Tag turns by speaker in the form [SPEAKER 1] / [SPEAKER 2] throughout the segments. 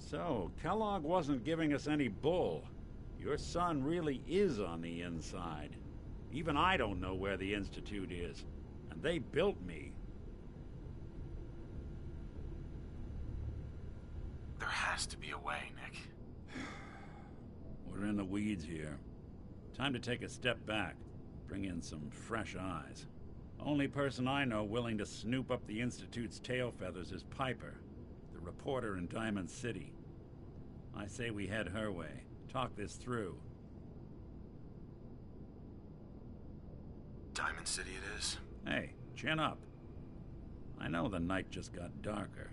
[SPEAKER 1] So, Kellogg wasn't giving us any bull. Your son really is on the inside. Even I don't know where the Institute is. And they built me.
[SPEAKER 2] There has to be a way, Nick.
[SPEAKER 1] We're in the weeds here. Time to take a step back. Bring in some fresh eyes. Only person I know willing to snoop up the Institute's tail feathers is Piper, the reporter in Diamond City. I say we head her way. Talk this through.
[SPEAKER 2] Diamond City it is.
[SPEAKER 1] Hey, chin up. I know the night just got darker,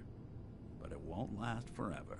[SPEAKER 1] but it won't last forever.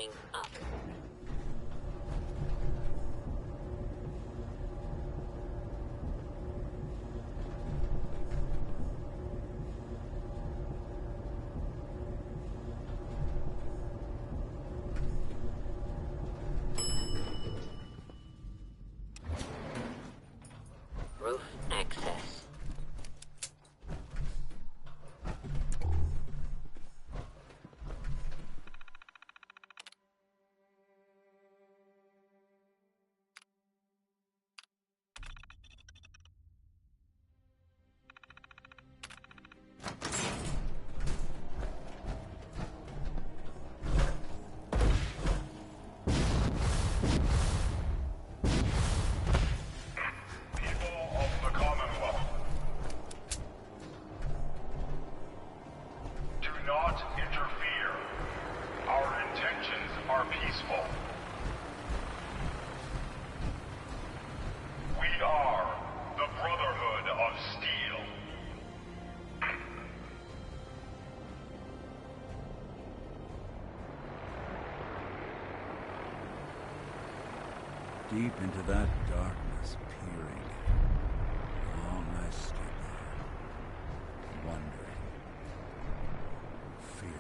[SPEAKER 3] going up. Roof access.
[SPEAKER 1] Deep into that darkness, peering. Long I stood there, wondering, fearing.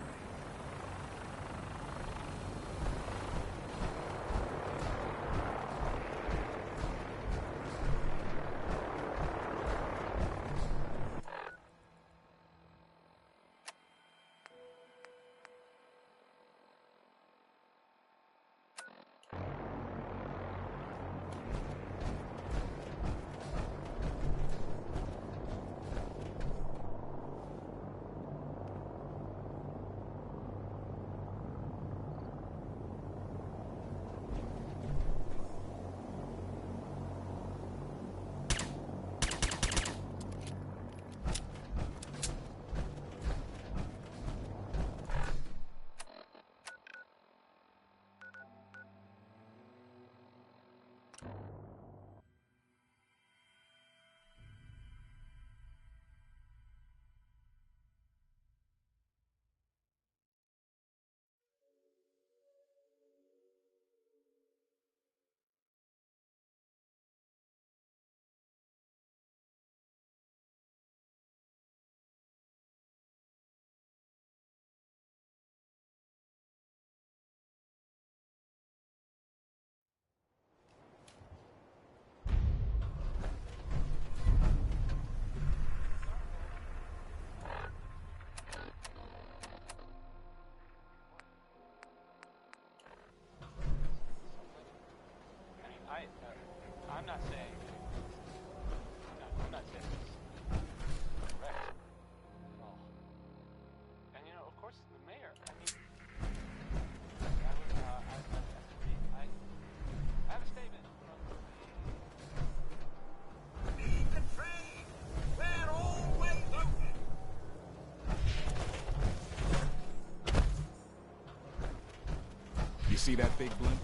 [SPEAKER 4] I'm not saying. I'm not saying it's correct. Well, and of course, the mayor. I have a statement from.
[SPEAKER 5] Be constrained. We're always open.
[SPEAKER 6] You see that big blimp?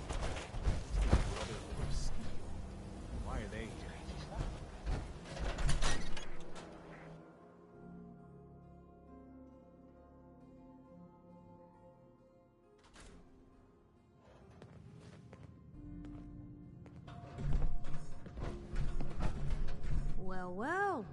[SPEAKER 7] Well,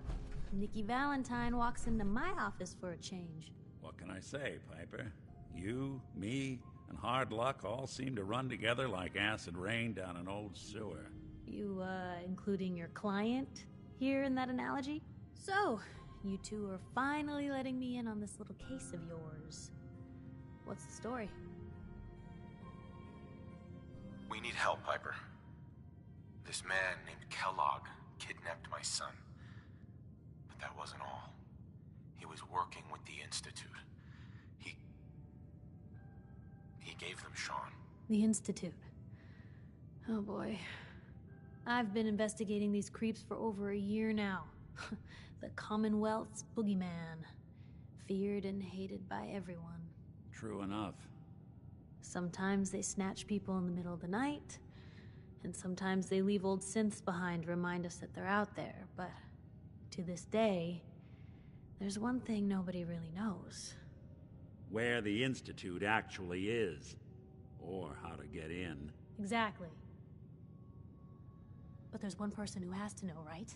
[SPEAKER 7] Nikki Valentine walks into my office for a change.
[SPEAKER 1] What can I say, Piper? You, me, and hard luck all seem to run together like acid rain down an old sewer.
[SPEAKER 7] You, including your client here in that analogy? So, you two are finally letting me in on this little case of yours. What's the story?
[SPEAKER 2] We need help, Piper. This man named Kellogg kidnapped my son. But that wasn't all. He was working with the Institute. He gave them Sean.
[SPEAKER 7] The Institute. Oh boy. I've been investigating these creeps for over a year now. The Commonwealth's boogeyman. Feared and hated by everyone.
[SPEAKER 1] True enough.
[SPEAKER 7] Sometimes they snatch people in the middle of the night, and sometimes they leave old synths behind to remind us that they're out there, but to this day, there's one thing nobody really knows.
[SPEAKER 1] Where the Institute actually is. or how to get in.
[SPEAKER 7] Exactly. But there's one person who has to know, right?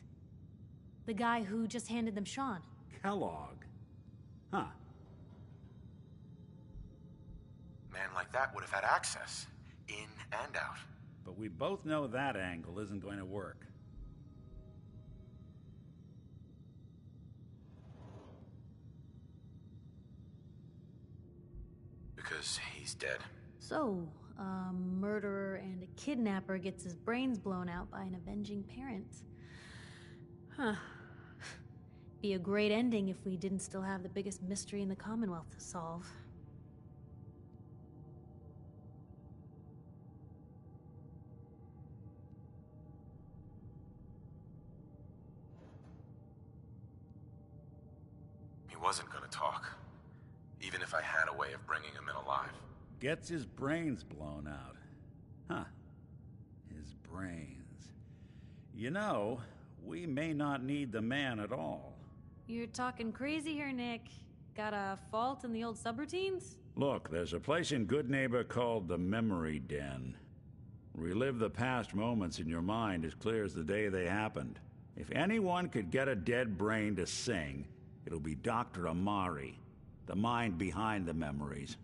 [SPEAKER 7] The guy who just handed them Sean.
[SPEAKER 1] Kellogg. Huh.
[SPEAKER 2] Man like that would have had access, in and out.
[SPEAKER 1] But we both know that angle isn't going to work.
[SPEAKER 2] Because he's dead.
[SPEAKER 7] So, a murderer and a kidnapper gets his brains blown out by an avenging parent. Huh. Be a great ending if we didn't still have the biggest mystery in the Commonwealth to solve.
[SPEAKER 2] He wasn't gonna talk. Even if I had a way of bringing him in alive.
[SPEAKER 1] Gets his brains blown out. Huh. His brains. You know, we may not need the man at all.
[SPEAKER 7] You're talking crazy here, Nick. Got a fault in the old subroutines?
[SPEAKER 1] Look, there's a place in Good Neighbor called the Memory Den. Relive the past moments in your mind as clear as the day they happened. If anyone could get a dead brain to sing, it'll be Dr. Amari, the mind behind the memories.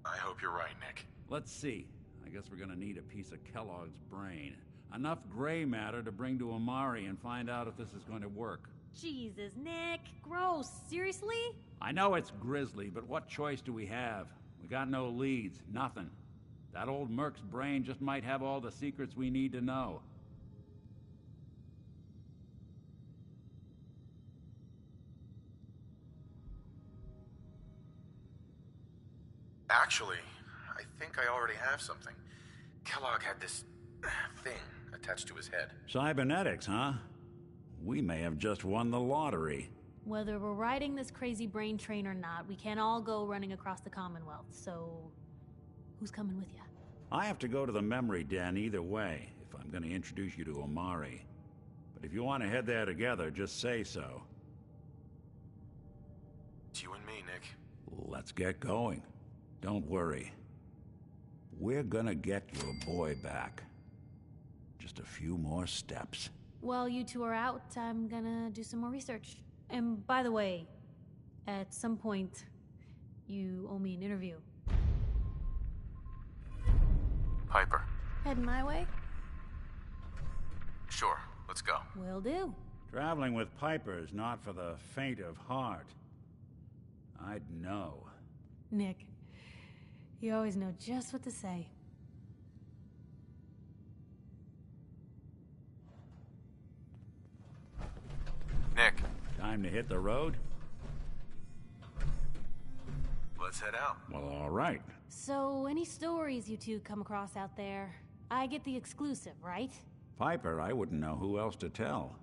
[SPEAKER 2] I hope you're right, Nick.
[SPEAKER 1] Let's see. I guess we're gonna need a piece of Kellogg's brain. Enough gray matter to bring to Amari and find out if this is going to work.
[SPEAKER 7] Jesus, Nick. Gross. Seriously?
[SPEAKER 1] I know it's grisly, but what choice do we have? We got no leads, nothing. That old Merc's brain just might have all the secrets we need to know.
[SPEAKER 2] Actually, I think I already have something. Kellogg had this thing attached to his head.
[SPEAKER 1] Cybernetics, huh? We may have just won the lottery.
[SPEAKER 7] Whether we're riding this crazy brain train or not, we can't all go running across the Commonwealth, so... who's coming with you?
[SPEAKER 1] I have to go to the memory den either way, if I'm going to introduce you to Amari. But if you want to head there together, just say so.
[SPEAKER 2] It's you and me, Nick.
[SPEAKER 1] Let's get going. Don't worry. We're gonna get your boy back. Just a few more steps.
[SPEAKER 7] While you two are out, I'm gonna do some more research. And by the way, at some point, you owe me an interview.
[SPEAKER 2] Piper.
[SPEAKER 7] Heading my way?
[SPEAKER 2] Sure, let's go.
[SPEAKER 7] Will do.
[SPEAKER 1] Traveling with Piper is not for the faint of heart. I'd know.
[SPEAKER 7] Nick, you always know just what to say.
[SPEAKER 2] Nick,
[SPEAKER 1] Time to hit the road?
[SPEAKER 2] let's head out.
[SPEAKER 1] Well, all right.
[SPEAKER 7] So, any stories you two come across out there? I get the exclusive, right?
[SPEAKER 1] Piper, I wouldn't know who else to tell.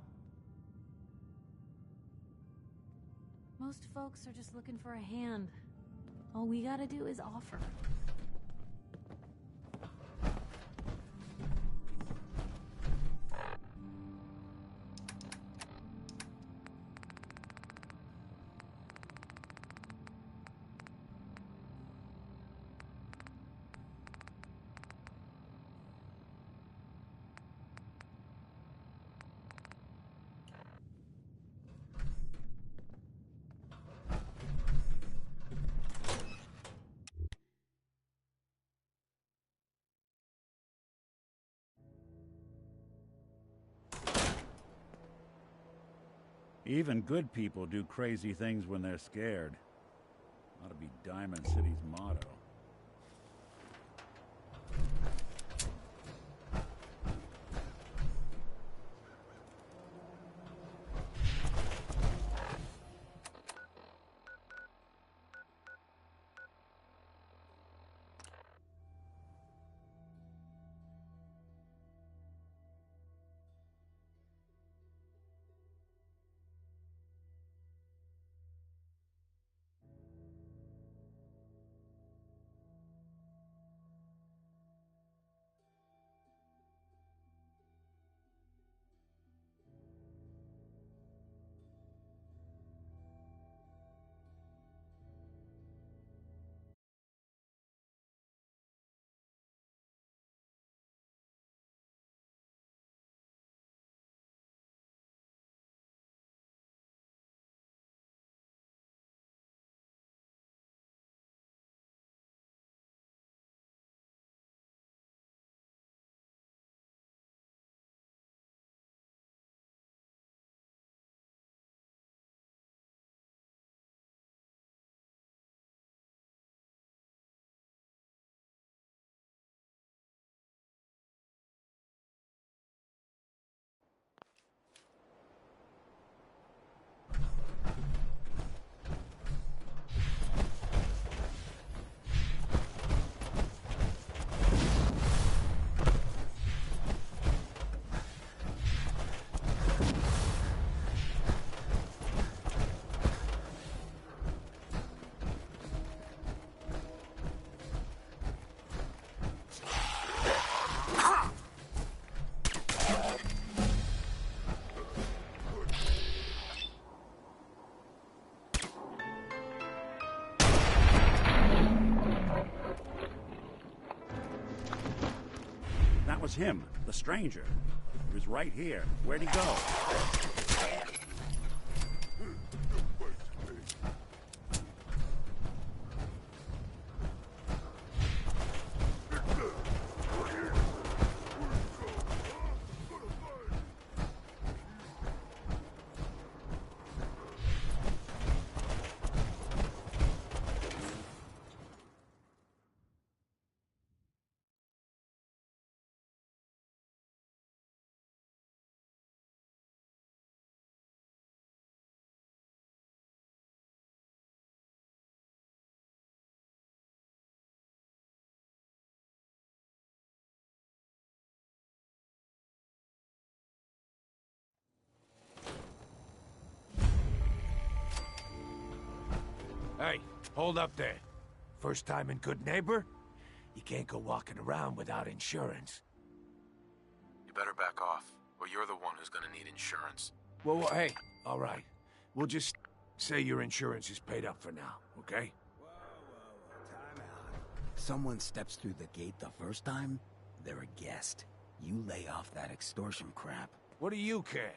[SPEAKER 7] Most folks are just looking for a hand. All we gotta do is offer.
[SPEAKER 1] Even good people do crazy things when they're scared. Ought to be Diamond City's motto. was him, the stranger. He was right here. Where'd he go?
[SPEAKER 8] Hey, hold up there. First time in Good Neighbor? You can't go walking around without insurance.
[SPEAKER 2] You better back off, or you're the one who's gonna need insurance.
[SPEAKER 8] Well, hey, all right. We'll just say your insurance is paid up for now, okay?
[SPEAKER 9] Time out. Someone steps through the gate the first time, they're a guest. You lay off that extortion crap.
[SPEAKER 8] What do you care?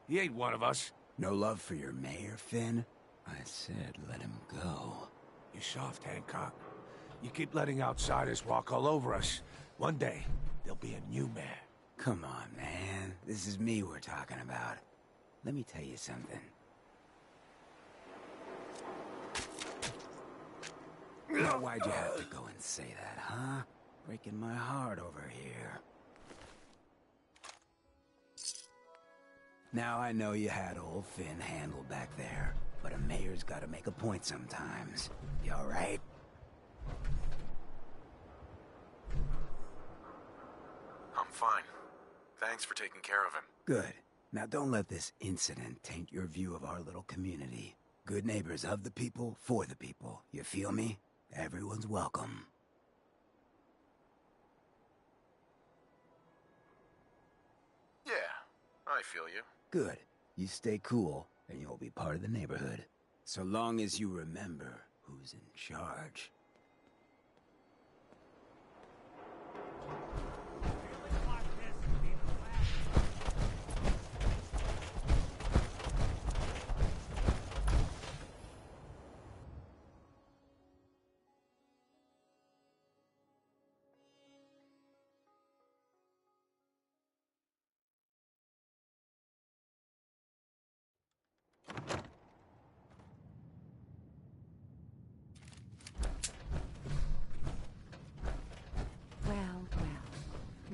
[SPEAKER 8] He ain't one of us.
[SPEAKER 9] No love for your mayor, Finn? I said let him go.
[SPEAKER 8] You soft, Hancock. You keep letting outsiders walk all over us. One day, there'll be a new mayor.
[SPEAKER 9] Come on, man. This is me we're talking about. Let me tell you something. Now, why'd you have to go and say that, huh? Breaking my heart over here. Now I know you had old Finn handled back there, but a mayor's gotta make a point sometimes. You alright?
[SPEAKER 2] I'm fine. Thanks for taking care of him.
[SPEAKER 9] Good. Now don't let this incident taint your view of our little community. Good neighbors of the people, for the people. You feel me? Everyone's welcome.
[SPEAKER 2] Yeah, I feel you.
[SPEAKER 9] Good. You stay cool, and you'll be part of the neighborhood. So long as you remember who's in charge.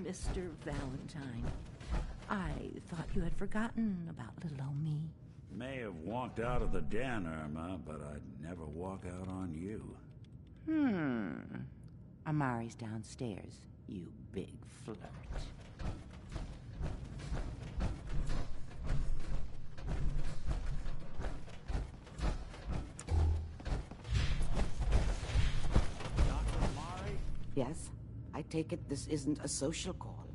[SPEAKER 10] Mr. Valentine, I thought you had forgotten about little old me.
[SPEAKER 1] May have walked out of the den, Irma, but I'd never walk out on you.
[SPEAKER 10] Amari's downstairs, you big flirt.
[SPEAKER 1] Dr. Amari?
[SPEAKER 11] Yes? I take it this isn't a social call.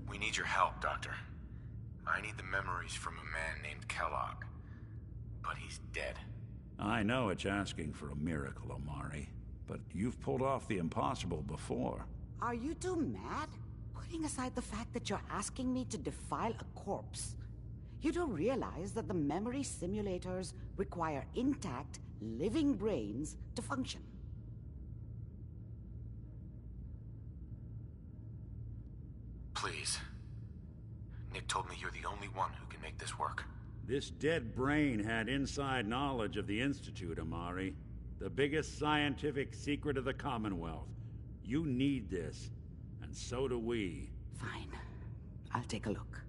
[SPEAKER 2] We need your help, Doctor. I need the memories from a man named Kellogg. But he's dead.
[SPEAKER 1] I know it's asking for a miracle, Amari, but you've pulled off the impossible before.
[SPEAKER 11] Are you two mad? Putting aside the fact that you're asking me to defile a corpse, you don't realize that the memory simulators require intact, living brains to function.
[SPEAKER 2] Please. Nick told me you're the only one who can make this work.
[SPEAKER 1] This dead brain had inside knowledge of the Institute, Amari. The biggest scientific secret of the Commonwealth. You need this, and so do we.
[SPEAKER 11] Fine. I'll take a look.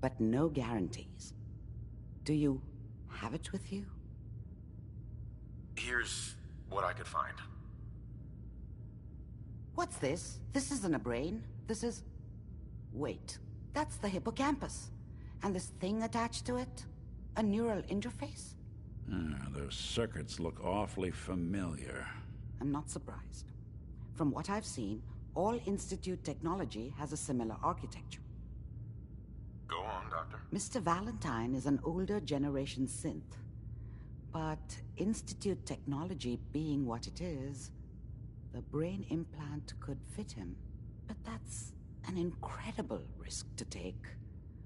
[SPEAKER 11] But no guarantees. Do you have it with you?
[SPEAKER 2] Here's what I could find.
[SPEAKER 11] What's this? This isn't a brain. This is... Wait. That's the hippocampus. And this thing attached to it? A neural interface?
[SPEAKER 1] Those circuits look awfully familiar.
[SPEAKER 11] I'm not surprised. From what I've seen, all Institute technology has a similar architecture.
[SPEAKER 2] Go on, Doctor.
[SPEAKER 11] Mr. Valentine is an older generation synth. But Institute technology being what it is, the brain implant could fit him. But that's an incredible risk to take.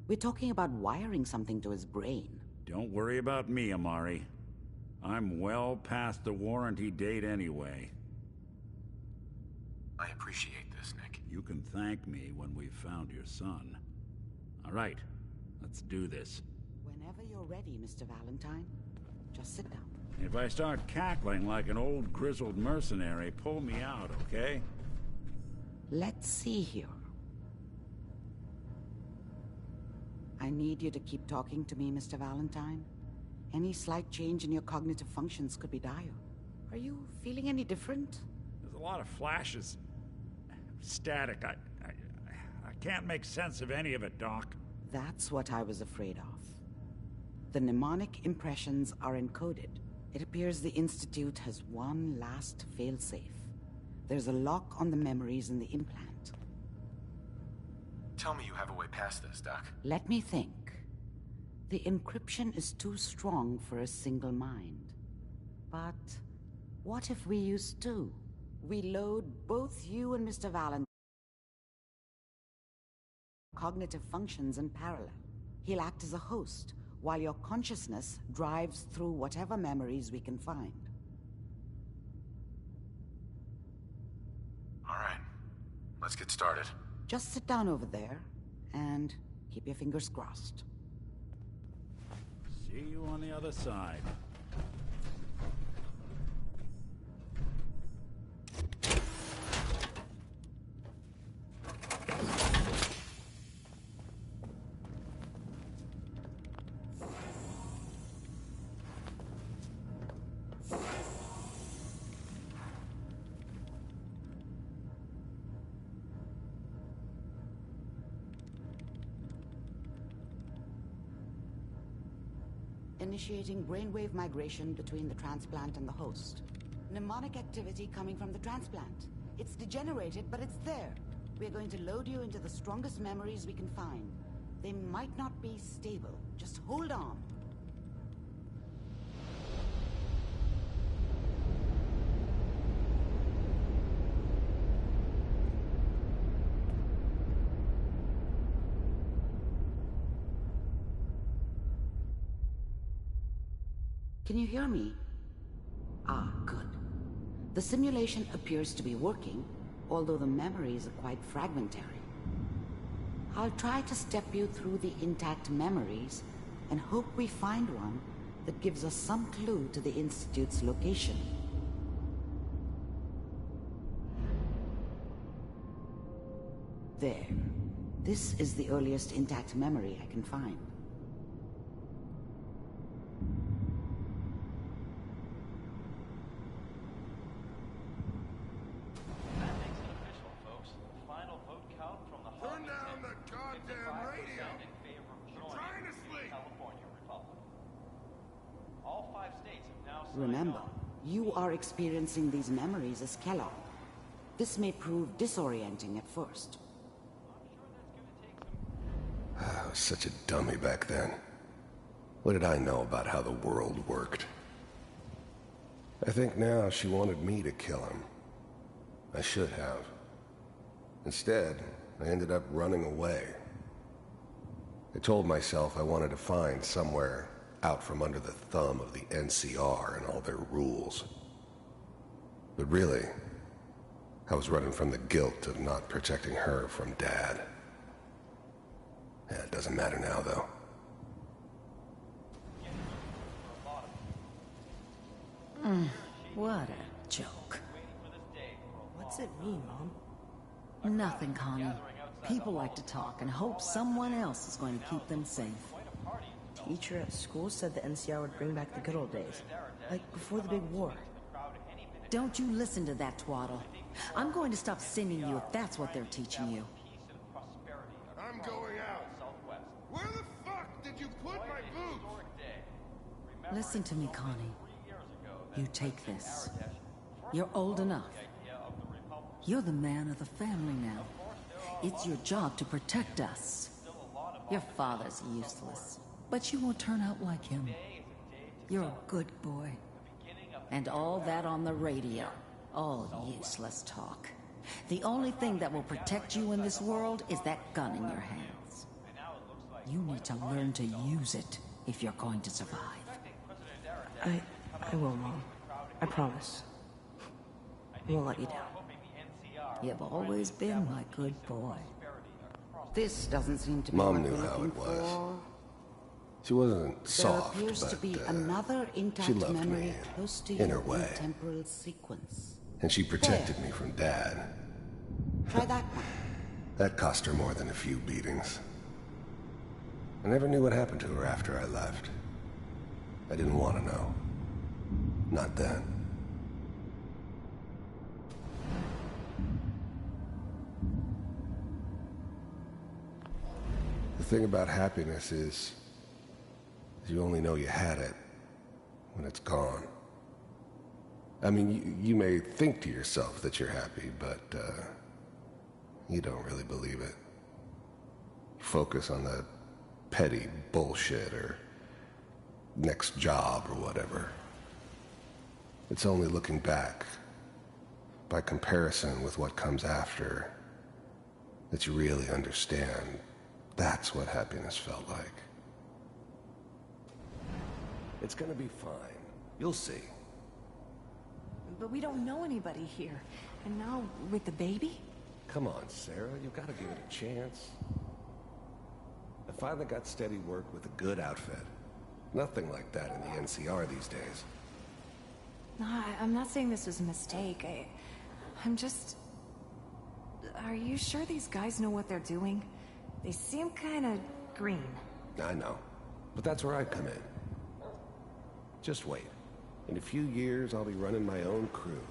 [SPEAKER 11] We're talking about wiring something to his brain.
[SPEAKER 1] Don't worry about me, Amari. I'm well past the warranty date anyway.
[SPEAKER 2] I appreciate this, Nick.
[SPEAKER 1] You can thank me when we've found your son. All right, let's do this.
[SPEAKER 11] Whenever you're ready, Mr. Valentine. Just sit down.
[SPEAKER 1] If I start cackling like an old grizzled mercenary, pull me out, okay?
[SPEAKER 11] Let's see here. I need you to keep talking to me, Mr. Valentine. Any slight change in your cognitive functions could be dire. Are you feeling any different?
[SPEAKER 1] There's a lot of flashes. Static. I can't make sense of any of it, Doc.
[SPEAKER 11] That's what I was afraid of. The mnemonic impressions are encoded. It appears the Institute has one last failsafe. There's a lock on the memories in the implant.
[SPEAKER 2] Tell me you have a way past this, Doc.
[SPEAKER 11] Let me think. The encryption is too strong for a single mind. But what if we use two? We load both you and Mr. Valentine cognitive functions in parallel. He'll act as a host, while your consciousness drives through whatever memories we can find.
[SPEAKER 2] All right, let's get started.
[SPEAKER 11] Just sit down over there, and keep your fingers crossed.
[SPEAKER 1] See you on the other side.
[SPEAKER 11] Initiating brainwave migration between the transplant and the host. Mnemonic activity coming from the transplant. It's degenerated, but it's there. We're going to load you into the strongest memories we can find. They might not be stable. Just hold on. Can you hear me? Ah, good. The simulation appears to be working, although the memories are quite fragmentary. I'll try to step you through the intact memories and hope we find one that gives us some clue to the Institute's location. There. This is the earliest intact memory I can find. Remember, you are experiencing these memories as Kellogg. This may prove disorienting at first.
[SPEAKER 12] I was such a dummy back then. What did I know about how the world worked? I think now she wanted me to kill him. I should have. Instead, I ended up running away. I told myself I wanted to find somewhere out from under the thumb of the NCR and all their rules. But really, I was running from the guilt of not protecting her from Dad. Yeah, it doesn't matter now, though.
[SPEAKER 10] What a joke.
[SPEAKER 13] What's it mean, Mom?
[SPEAKER 10] Nothing, Connie. People like to talk and hope someone else is going to keep them safe.
[SPEAKER 13] Teacher at school said the NCR would bring back the good old days. Like before the big war.
[SPEAKER 10] Don't you listen to that twaddle. I'm going to stop sending you if that's what they're teaching you.
[SPEAKER 12] I'm going out. Where the fuck did you put my boots?
[SPEAKER 10] Listen to me, Connie. You take this. You're old enough. You're the man of the family now. It's your job to protect us. Your father's useless, but you won't turn out like him. You're a good boy. And all that on the radio. All useless talk. The only thing that will protect you in this world is that gun in your hands. You need to learn to use it if you're going to survive.
[SPEAKER 13] I will, Mom. I promise. I won't let you down.
[SPEAKER 10] You've always been my good boy.
[SPEAKER 11] This doesn't seem to be
[SPEAKER 12] Mom
[SPEAKER 11] what
[SPEAKER 12] knew
[SPEAKER 11] we're
[SPEAKER 12] how
[SPEAKER 11] looking
[SPEAKER 12] it was.
[SPEAKER 11] for.
[SPEAKER 12] She wasn't
[SPEAKER 11] There
[SPEAKER 12] soft,
[SPEAKER 11] appears to
[SPEAKER 12] but
[SPEAKER 11] be another intact
[SPEAKER 12] she loved
[SPEAKER 11] memory
[SPEAKER 12] me
[SPEAKER 11] close to
[SPEAKER 12] in
[SPEAKER 11] you
[SPEAKER 12] her way.
[SPEAKER 11] in temporal sequence.
[SPEAKER 12] And she protected me from Dad.
[SPEAKER 11] Try that one.
[SPEAKER 12] That cost her more than a few beatings. I never knew what happened to her after I left. I didn't want to know. Not then. The thing about happiness is you only know you had it when it's gone. I mean, you may think to yourself that you're happy, but you don't really believe it. You focus on the petty bullshit or next job or whatever. It's only looking back, by comparison with what comes after, that you really understand that's what happiness felt like. It's gonna be fine. You'll see.
[SPEAKER 14] But we don't know anybody here. And now, with the baby?
[SPEAKER 12] Come on, Sarah, you gotta give it a chance. I finally got steady work with a good outfit. Nothing like that in the NCR these days.
[SPEAKER 14] No, I'm not saying this was a mistake. I'm just... Are you sure these guys know what they're doing? They seem kind of green.
[SPEAKER 12] I know, but that's where I come in. Just wait. In a few years, I'll be running my own crew.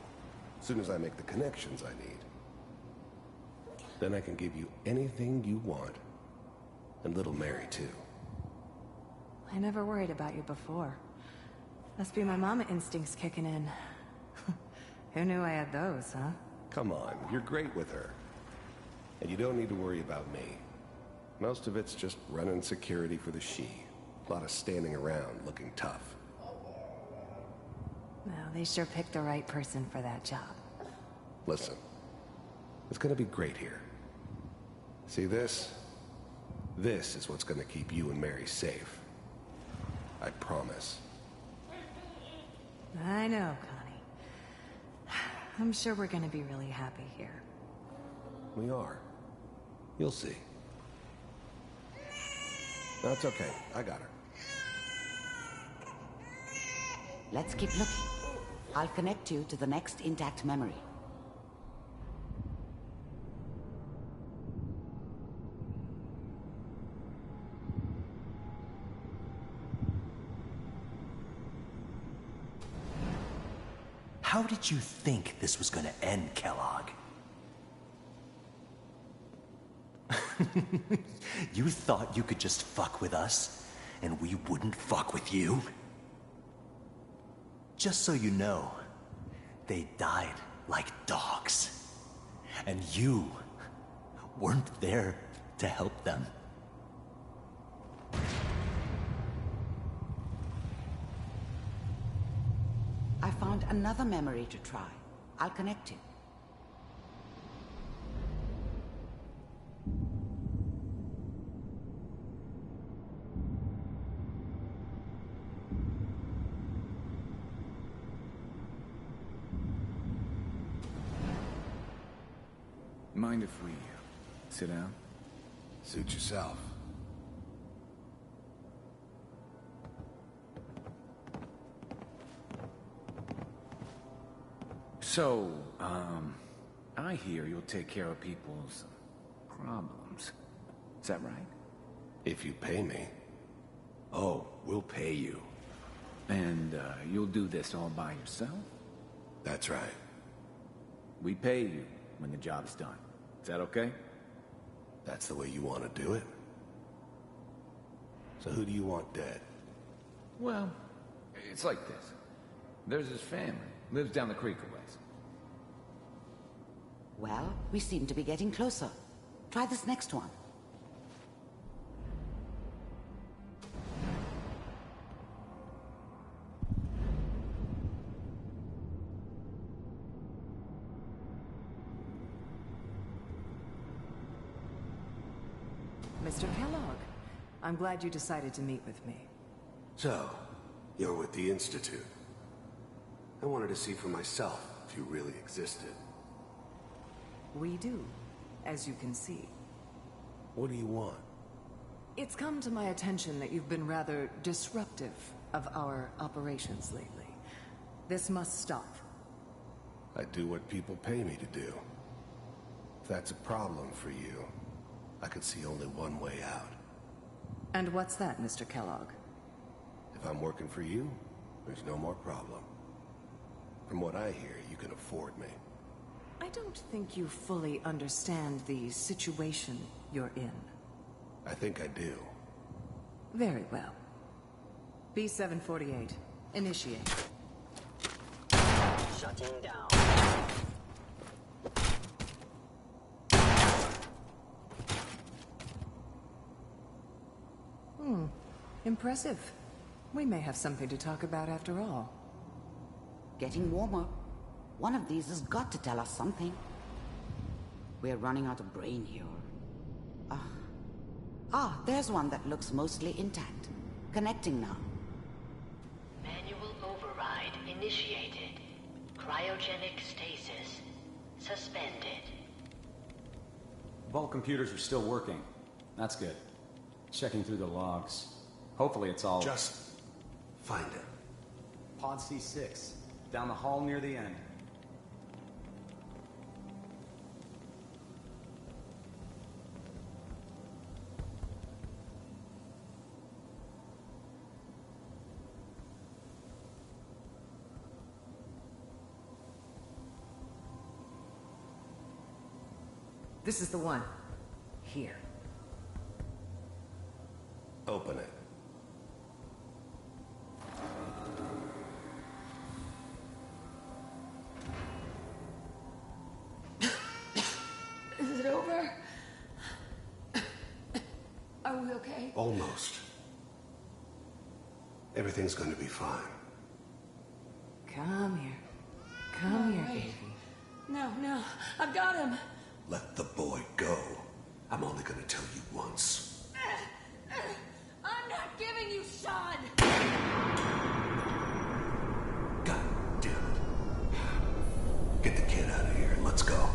[SPEAKER 12] As soon as I make the connections I need. Then I can give you anything you want. And little Mary, too.
[SPEAKER 14] I never worried about you before. Must be my mama instincts kicking in. Who knew I had those, huh?
[SPEAKER 12] Come on, you're great with her. And you don't need to worry about me. Most of it's just running security for the she. A lot of standing around looking tough.
[SPEAKER 14] Well, they sure picked the right person for that job.
[SPEAKER 12] Listen, it's gonna be great here. See this? This is what's gonna keep you and Mary safe. I promise.
[SPEAKER 14] I know, Connie. I'm sure we're gonna be really happy here.
[SPEAKER 12] We are. You'll see. That's okay. I got her.
[SPEAKER 11] Let's keep looking. I'll connect you to the next intact memory.
[SPEAKER 15] How did you think this was gonna end, Kellogg? You thought you could just fuck with us, and we wouldn't fuck with you? Just so you know, they died like dogs. And you weren't there to help them.
[SPEAKER 11] I found another memory to try. I'll connect you.
[SPEAKER 6] Mind if we sit down?
[SPEAKER 12] Suit yourself.
[SPEAKER 6] So, I hear you'll take care of people's problems. Is that right?
[SPEAKER 12] If you pay me.
[SPEAKER 6] Oh, we'll pay you. And, you'll do this all by yourself?
[SPEAKER 12] That's right.
[SPEAKER 6] We pay you when the job's done. Is that okay?
[SPEAKER 12] That's the way you want to do it? So who do you want dead?
[SPEAKER 6] Well, it's like this. There's his family. Lives down the creek a ways.
[SPEAKER 11] Well, we seem to be getting closer. Try this next one.
[SPEAKER 10] I'm glad you decided to meet with me.
[SPEAKER 12] So, you're with the Institute. I wanted to see for myself if you really existed.
[SPEAKER 10] We do, as you can see.
[SPEAKER 12] What do you want?
[SPEAKER 10] It's come to my attention that you've been rather disruptive of our operations lately. This must stop.
[SPEAKER 12] I do what people pay me to do. If that's a problem for you, I could see only one way out.
[SPEAKER 10] And what's that, Mr. Kellogg?
[SPEAKER 12] If I'm working for you, there's no more problem. From what I hear, you can afford me.
[SPEAKER 10] I don't think you fully understand the situation you're in.
[SPEAKER 12] I think I do.
[SPEAKER 10] Very well. B-748, initiate.
[SPEAKER 3] Shutting down.
[SPEAKER 10] Impressive. We may have something to talk about after all.
[SPEAKER 11] Getting warmer. One of these has got to tell us something. We're running out of brain here. There's one that looks mostly intact. Connecting now.
[SPEAKER 3] Manual override initiated. Cryogenic stasis suspended.
[SPEAKER 16] Vault computers are still working. That's good. Checking through the logs. Hopefully it's all...
[SPEAKER 12] Just find it.
[SPEAKER 16] Pod C6. Down the hall near the end.
[SPEAKER 10] This is the one. Here.
[SPEAKER 12] Open it.
[SPEAKER 10] Is it over? Are we okay?
[SPEAKER 12] Almost. Everything's going to be fine.
[SPEAKER 10] Come here. Come here, baby.
[SPEAKER 13] No, I've got him.
[SPEAKER 12] Let the boy go. I'm only going to tell you once.
[SPEAKER 13] I'm not giving you Sean.
[SPEAKER 12] God damn it. Get the kid out of here and let's go.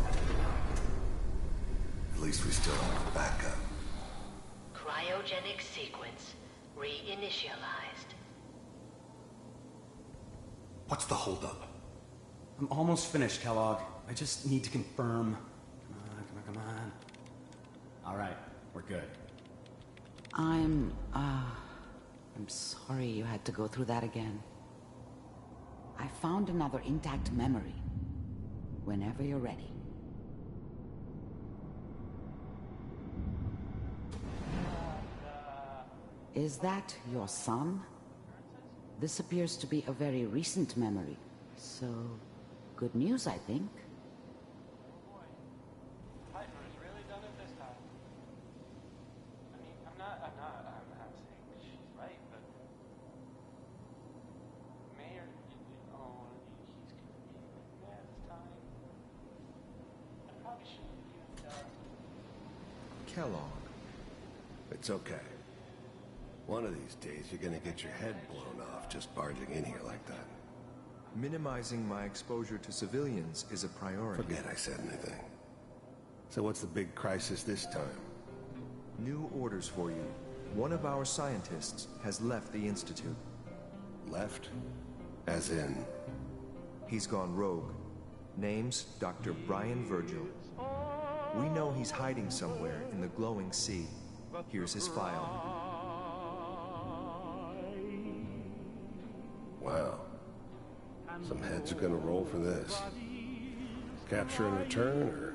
[SPEAKER 12] At least we still have a backup.
[SPEAKER 3] Cryogenic sequence reinitialized.
[SPEAKER 12] What's the holdup?
[SPEAKER 16] I'm almost finished, Kellogg. I just need to confirm. Come on. All right, we're good.
[SPEAKER 11] I'm sorry you had to go through that again. I found another intact memory. Whenever you're ready. Is that your son? This appears to be a very recent memory. So, good news, I think.
[SPEAKER 4] Piper has really done it this time. I mean, I'm not saying she's right, but Mayor, he's gonna be mad this time. I probably shouldn't have used,
[SPEAKER 12] Kellogg. It's okay. One of these days, you're gonna get your head blown off just barging in here like that.
[SPEAKER 17] Minimizing my exposure to civilians is a priority.
[SPEAKER 12] Forget I said anything. So what's the big crisis this time?
[SPEAKER 17] New orders for you. One of our scientists has left the Institute.
[SPEAKER 12] Left? As in?
[SPEAKER 17] He's gone rogue. Name's Dr. Brian Virgil. We know he's hiding somewhere in the glowing sea. Here's his file.
[SPEAKER 12] Wow. Some heads are gonna roll for this. Capture and return, or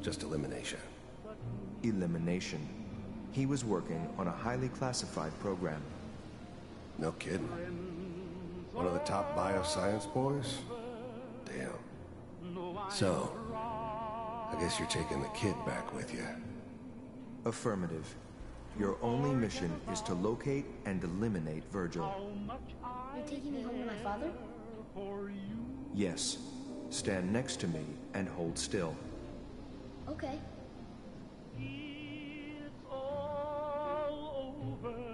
[SPEAKER 12] just elimination?
[SPEAKER 17] Elimination. He was working on a highly classified program.
[SPEAKER 12] No kidding. One of the top bioscience boys? Damn. So, I guess you're taking the kid back with you.
[SPEAKER 17] Affirmative. Your only mission is to locate and eliminate Virgil.
[SPEAKER 18] You're taking me home to my father?
[SPEAKER 17] Yes. Stand next to me and hold still.
[SPEAKER 18] Okay.
[SPEAKER 5] It's all over.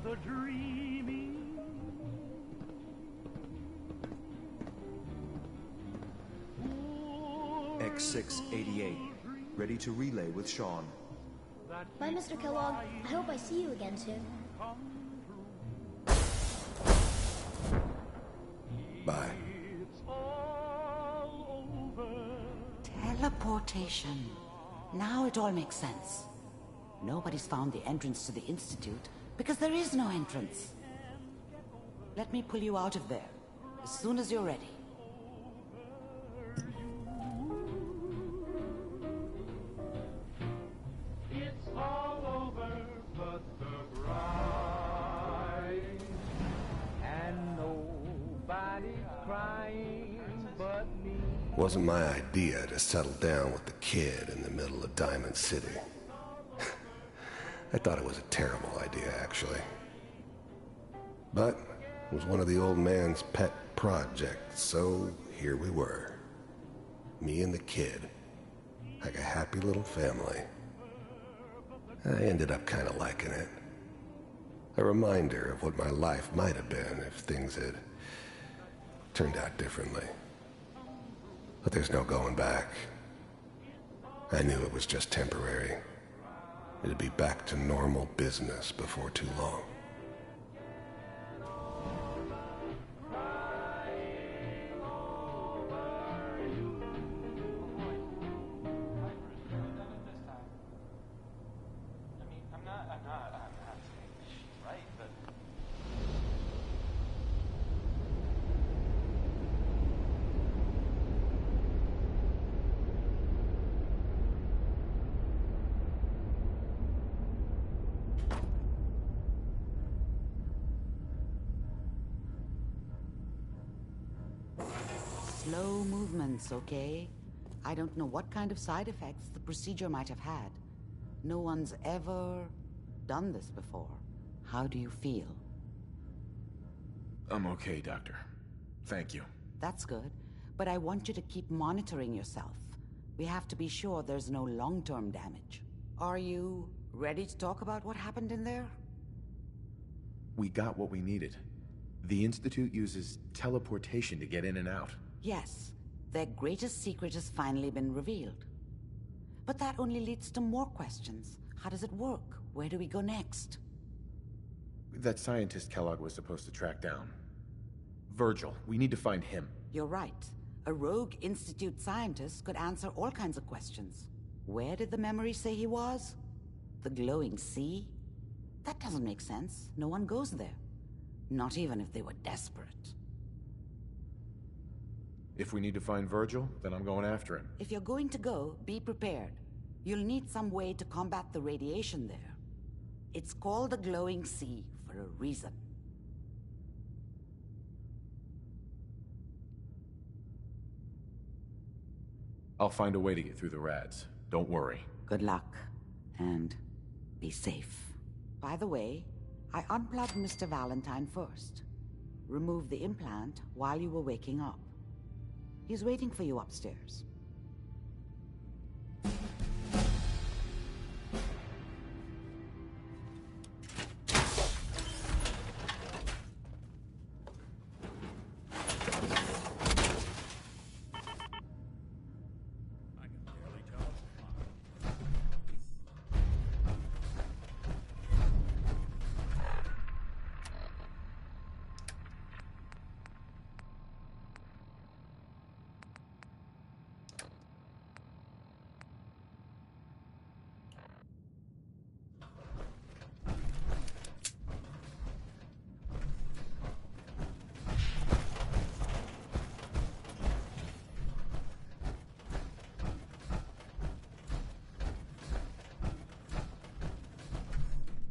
[SPEAKER 5] but the dreaming.
[SPEAKER 17] X688, ready to relay with Sean.
[SPEAKER 18] Bye, Mr. Kellogg. I hope I see you again soon.
[SPEAKER 12] Bye.
[SPEAKER 11] Teleportation. Now it all makes sense. Nobody's found the entrance to the Institute because there is no entrance. Let me pull you out of there as soon as you're ready.
[SPEAKER 5] It's all over but the crying, and nobody's crying but me.
[SPEAKER 12] Wasn't my idea to settle down with the kid in the middle of Diamond City. I thought it was a terrible idea, actually. But it was one of the old man's pet projects, so here we were. Me and the kid. Like a happy little family. I ended up kind of liking it. A reminder of what my life might have been if things had turned out differently. But there's no going back. I knew it was just temporary. It'd be back to normal business before too long.
[SPEAKER 11] Slow movements, okay? I don't know what kind of side effects the procedure might have had. No one's ever done this before. How do you feel?
[SPEAKER 2] I'm okay, Doctor. Thank you.
[SPEAKER 11] That's good, but I want you to keep monitoring yourself. We have to be sure there's no long-term damage. Are you ready to talk about what happened in there?
[SPEAKER 2] We got what we needed. The Institute uses teleportation to get in and out.
[SPEAKER 11] Yes, their greatest secret has finally been revealed. But that only leads to more questions. How does it work? Where do we go next?
[SPEAKER 2] That scientist Kellogg was supposed to track down. Virgil, we need to find him.
[SPEAKER 11] You're right. A rogue Institute scientist could answer all kinds of questions. Where did the memory say he was? The glowing sea? That doesn't make sense. No one goes there. Not even if they were desperate.
[SPEAKER 2] If we need to find Virgil, then I'm going after him.
[SPEAKER 11] If you're going to go, be prepared. You'll need some way to combat the radiation there. It's called the glowing sea for a reason.
[SPEAKER 2] I'll find a way to get through the rads. Don't worry.
[SPEAKER 11] Good luck. And be safe. By the way, I unplugged Mr. Valentine first. Removed the implant while you were waking up. He's waiting for you upstairs.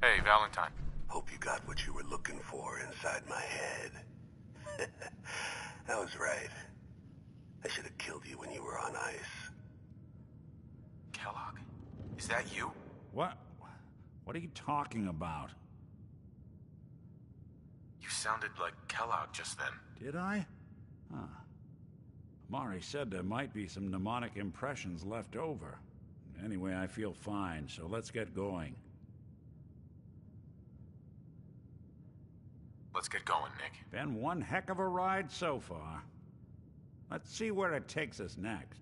[SPEAKER 2] Hey, Valentine.
[SPEAKER 12] Hope you got what you were looking for inside my head. I was right. I should have killed you when you were on ice.
[SPEAKER 2] Kellogg? Is that you?
[SPEAKER 1] What? What are you talking about?
[SPEAKER 2] You sounded like Kellogg just then.
[SPEAKER 1] Did I? Huh. Mari said there might be some mnemonic impressions left over. Anyway, I feel fine, so let's get going.
[SPEAKER 2] Let's get going, Nick.
[SPEAKER 1] Been one heck of a ride so far. Let's see where it takes us next.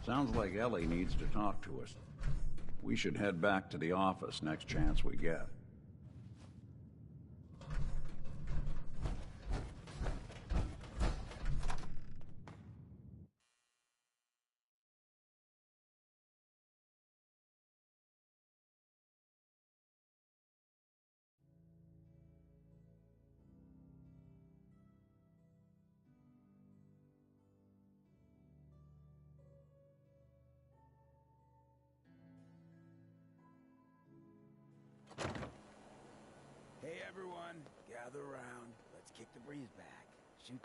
[SPEAKER 1] Sounds like Ellie needs to talk to us. We should head back to the office next chance we get.
[SPEAKER 9] Hey everyone, gather around. Let's kick the breeze back. Shoot